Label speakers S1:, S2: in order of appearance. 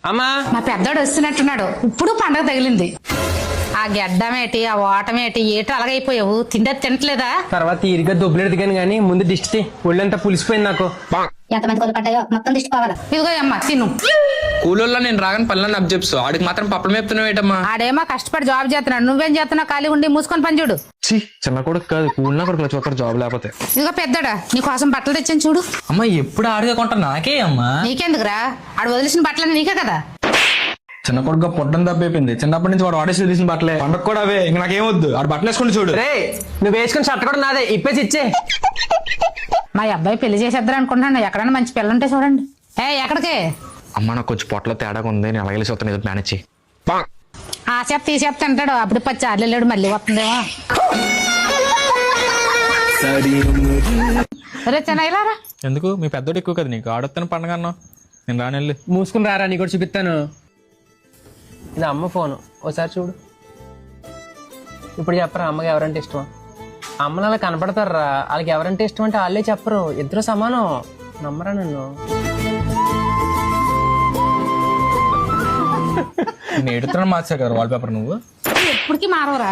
S1: అమ్మా
S2: మా పెద్దోడు వస్తున్నట్టున్నాడు. ఇప్పుడు పండగ తగిలింది. ఆ గెడ్డమేటి ఆ ఓటమేటి ఏటో అలాగైపోయావు. తిండే తినట్లేదా?
S1: తర్వాత తీరిగా దొబ్బులు ఎదిగాను గానీ ముందు దిష్టి ఒళ్ళంతా పులిసిపోయింది నాకు.
S3: ఎంతమంది కోళ్ళు పడ్డాయో మొత్తం దిష్టి పోవాలా.
S2: ఇదిగో అమ్మ తిను.
S4: కూలోల్లో నేను రాగానే పనులను అప్ చెప్సు ఆడికి మాత్రం పప్పలు మేపుతున్నావు ఏంటమ్మా?
S2: ఆడేమో కష్టపడి జాబ్ చేస్తున్నాడు. నువ్వేం చేస్తున్నావు? ఖాళీ ఉండి మూసుకొని పని చూడు.
S5: చిన్న కొడుకు కాదు కూలినా కొడుకు చోకర్ జాబ్ లేకపోతే.
S2: ఇదిగో పెద్దోడా నీ కోసం బట్టలు తెచ్చాను చూడు.
S6: అమ్మా ఎప్పుడు ఆడిగా కొంటా నాకే అమ్మా.
S2: నీకెందుకురా? ఆడు వదిలేసిన బట్టలు నీకే కదా.
S5: చిన్న కొడుకు పొట్టం దబ్బైపోయింది. చిన్నప్పటి నుంచి వాడు ఆడేసి తీసిన బట్టలే పండగ కూడా అవే. ఇంక నాకేమొద్దు. ఆడు బట్టలు వేసుకుని చూడు.
S1: రే నువ్వు వేసుకుని షర్ట్ కూడా నాదే ఇప్పేసి ఇచ్చే.
S2: మా అబ్బాయి పెళ్లి చేసేద్దారు అనుకుంటున్నాను. ఎక్కడైనా మంచి పిల్లుంటే చూడండి. ఎక్కడికి?
S5: అమ్మ నాకు కొంచెం పొట్టలో తేడాగా ఉంది. నేను అలాగే వస్తాను. ఏదో మేనేజ్ చెయ్యి.
S2: ఆ చేప తీసేపు తింటాడు. అప్పుడు పచ్చి ఆడలేడు మళ్ళీ వస్తుందేమో. రే చెన్నైలారా.
S6: ఎందుకు మీ పెద్దోడు ఎక్కువ కదా నీకు ఆడొస్తాను పండగ అన్నావు. నేను రానెళ్ళి
S1: మూసుకుని రారా నీ కూడా చూపిస్తాను. ఇది అమ్మ ఫోను ఒకసారి చూడు. ఇప్పుడు చెప్పరా అమ్మకి ఎవరంటే ఇష్టం? అమ్మని అలా కనపడతారా? వాళ్ళకి ఎవరంటే ఇష్టం అంటే వాళ్ళే చెప్పరు. ఇద్దరు సమానం. నమ్మరా నన్ను?
S6: నేను ఎడుతున్నాను మార్చా కదా వాల్ పేపర్ నువ్వు
S2: ఎప్పటికీ మారవరా?